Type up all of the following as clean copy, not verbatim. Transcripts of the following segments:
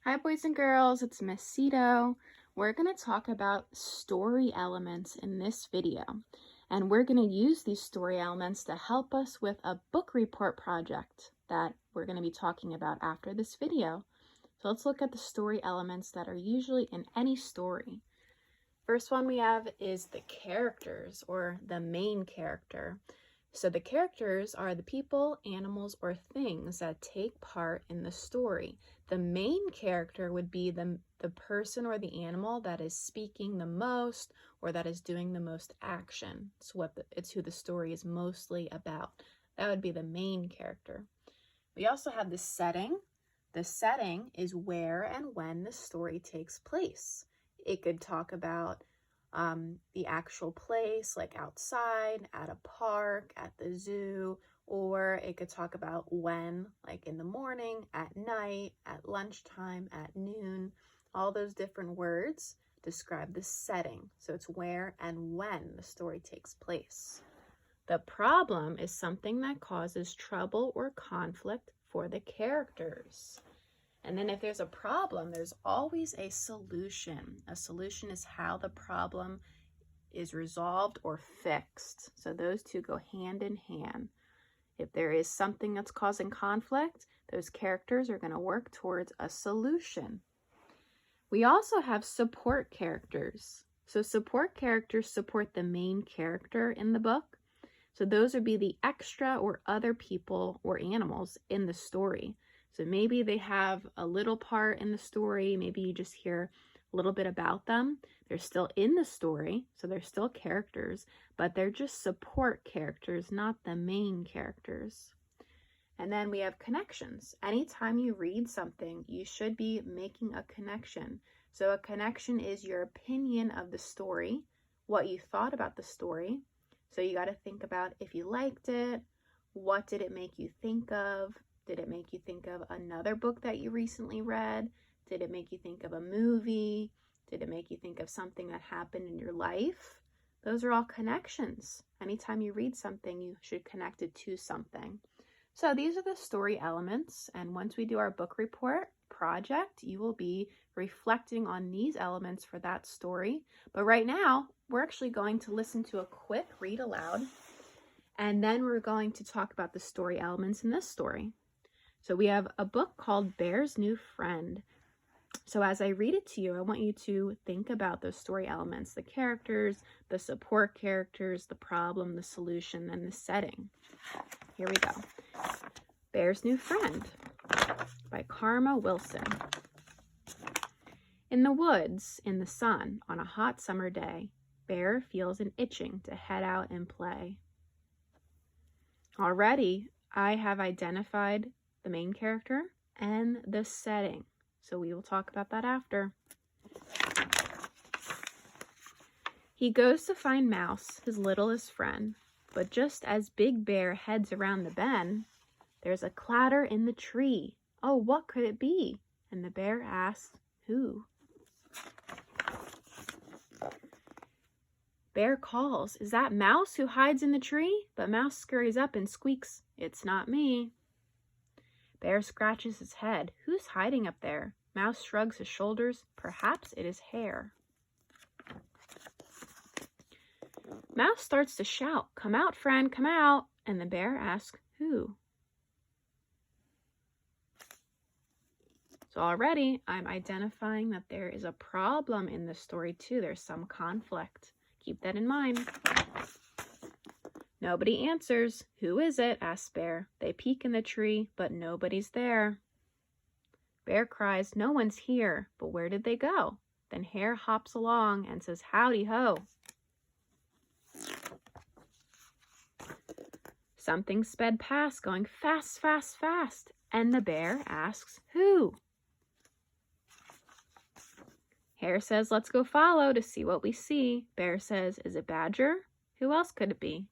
Hi boys and girls, it's Miss Cito. We're going to talk about story elements in this video, and we're going to use these story elements to help us with a book report project that we're going to be talking about after this video. So let's look at the story elements that are usually in any story. First one we have is the characters, or the main character. So the characters are the people, animals, or things that take part in the story. The main character would be the person or the animal that is speaking the most or that is doing the most action. It's who the story is mostly about. That would be the main character. We also have the setting. The setting is where and when the story takes place. It could talk about the actual place, like outside, at a park, at the zoo, or it could talk about when, like in the morning, at night, at lunchtime, at noon. All those different words describe the setting. So it's where and when the story takes place. The problem is something that causes trouble or conflict for the characters. And then if there's a problem, there's always a solution. A solution is how the problem is resolved or fixed. So those two go hand in hand. If there is something that's causing conflict, those characters are going to work towards a solution. We also have support characters. So support characters support the main character in the book. So those would be the extra or other people or animals in the story. So maybe they have a little part in the story. Maybe you just hear a little bit about them. They're still in the story, so they're still characters, but they're just support characters, not the main characters. And then we have connections. Anytime you read something, you should be making a connection. So a connection is your opinion of the story, what you thought about the story. So you got to think about if you liked it, what did it make you think of? Did it make you think of another book that you recently read? Did it make you think of a movie? Did it make you think of something that happened in your life? Those are all connections. Anytime you read something, you should connect it to something. So these are the story elements, and once we do our book report project, you will be reflecting on these elements for that story. But right now, we're actually going to listen to a quick read aloud, and then we're going to talk about the story elements in this story. So we have a book called Bear's New Friend. So as I read it to you, I want you to think about those story elements, the characters, the support characters, the problem, the solution, and the setting. Here we go. Bear's New Friend by Karma Wilson. In the woods, in the sun, on a hot summer day, Bear feels an itching to head out and play. Already, I have identified the main character and the setting. So we will talk about that after. He goes to find Mouse, his littlest friend, but just as Big Bear heads around the bend, there's a clatter in the tree. Oh, what could it be? And the bear asks, who? Bear calls, is that Mouse who hides in the tree? But Mouse scurries up and squeaks, it's not me. Bear scratches his head. Who's hiding up there? Mouse shrugs his shoulders. Perhaps it is Hare. Mouse starts to shout, come out, friend, come out. And the bear asks, who? So already I'm identifying that there is a problem in this story too. There's some conflict. Keep that in mind. Nobody answers. Who is it? asks Bear. They peek in the tree, but nobody's there. Bear cries, no one's here. But where did they go? Then Hare hops along and says, howdy ho. Something sped past, going fast, fast, fast. And the bear asks, who? Hare says, let's go follow to see what we see. Bear says, is it Badger? Who else could it be?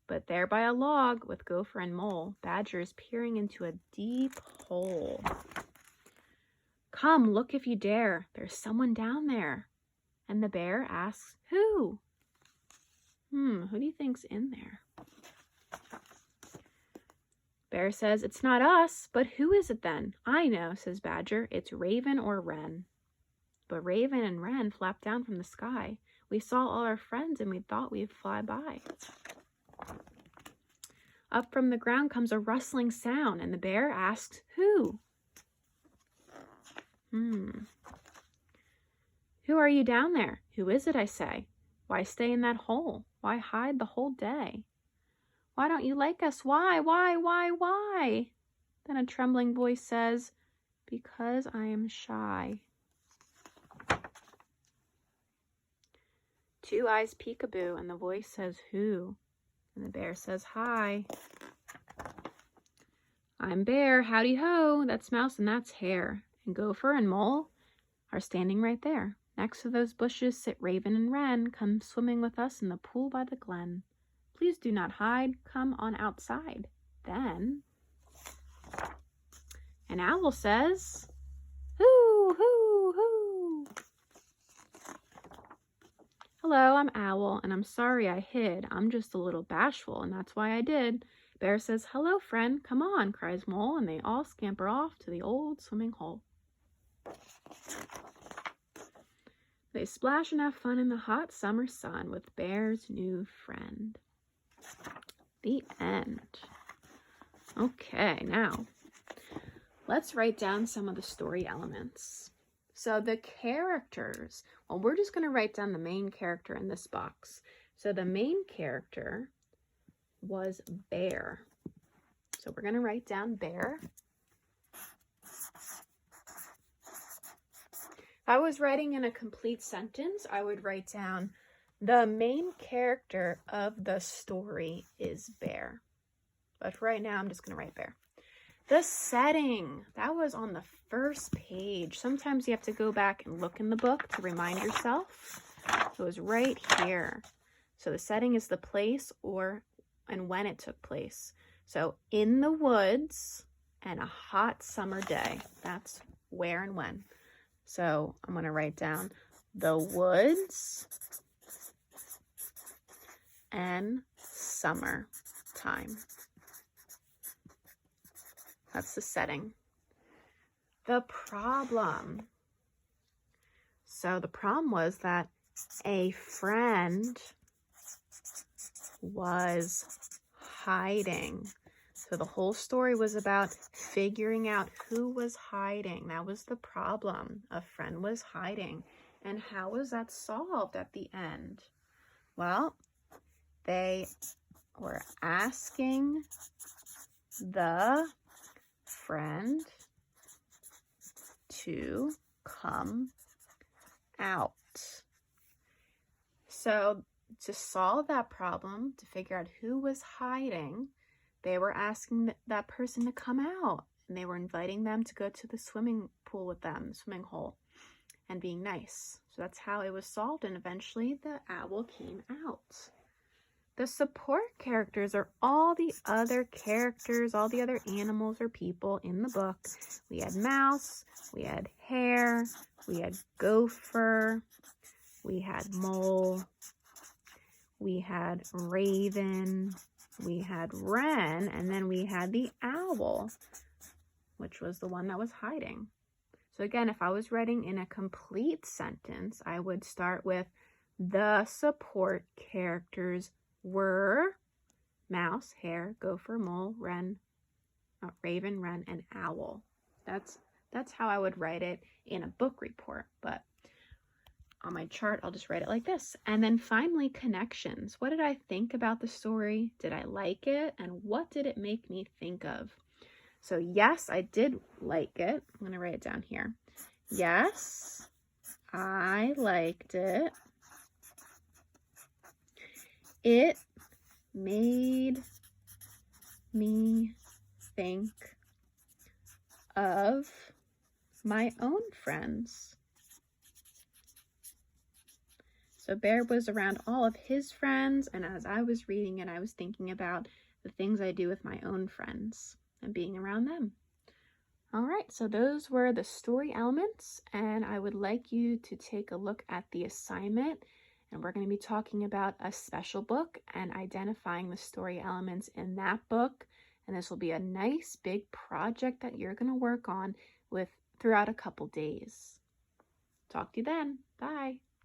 But there by a log with Gopher and Mole, Badger is peering into a deep hole. Come, look if you dare. There's someone down there. And the bear asks, who? Who do you think's in there? Bear says, "It's not us, but who is it then?" "I know," says Badger. "It's Raven or Wren." But Raven and Wren flapped down from the sky. "We saw all our friends and we thought we'd fly by." Up from the ground comes a rustling sound, and the bear asks, "Who?" "Who are you down there? Who is it, I say? Why stay in that hole? Why hide the whole day? Why don't you like us? Why? Then a trembling voice says, "Because I am shy." Two eyes peekaboo, and the voice says, "Who?" And the bear says, "Hi. I'm Bear, howdy ho, that's Mouse and that's Hare. And Gopher and Mole are standing right there. Next to those bushes sit Raven and Wren. Come swimming with us in the pool by the glen. Please do not hide, come on outside." Then an owl says, "Hoo, hoo, hoo." "Hello, I'm Owl, and I'm sorry I hid. I'm just a little bashful, and that's why I did." Bear says, "Hello, friend, come on," cries Mole, and they all scamper off to the old swimming hole. They splash and have fun in the hot summer sun with Bear's new friend. The end. Okay, now let's write down some of the story elements. So the characters, well, we're just going to write down the main character in this box. So the main character was Bear. So we're going to write down Bear. If I was writing in a complete sentence, I would write down, "The main character of the story is Bear." But for right now, I'm just going to write Bear. The setting, that was on the first page. Sometimes you have to go back and look in the book to remind yourself. It was right here. So the setting is the place and when it took place. So in the woods and a hot summer day. That's where and when. So I'm going to write down the woods and summer time. That's the setting. The problem. So the problem was that a friend was hiding. So the whole story was about figuring out who was hiding. That was the problem. A friend was hiding. And how was that solved at the end? Well, they were asking the friend to come out. So to solve that problem, to figure out who was hiding, they were asking that person to come out, and they were inviting them to go to the swimming pool with them, the swimming hole, and being nice. So that's how it was solved, and eventually the owl came out. The support characters are all the other characters, all the other animals or people in the book. We had Mouse, we had Hare, we had Gopher, we had Mole, we had Raven, we had Wren, and then we had the owl, which was the one that was hiding. So again, if I was writing in a complete sentence, I would start with the support characters were Mouse, Hare, Gopher, Mole, Raven, Wren, and Owl. That's how I would write it in a book report, but on my chart, I'll just write it like this. And then finally, connections. What did I think about the story? Did I like it? And what did it make me think of? So yes, I did like it. I'm going to write it down here. Yes, I liked it. It made me think of my own friends. So Bear was around all of his friends, and as I was reading it, I was thinking about the things I do with my own friends and being around them. All right, so those were the story elements, and I would like you to take a look at the assignment. And we're going to be talking about a special book and identifying the story elements in that book And this will be a nice big project that you're going to work on with throughout a couple days. Talk to you then. Bye.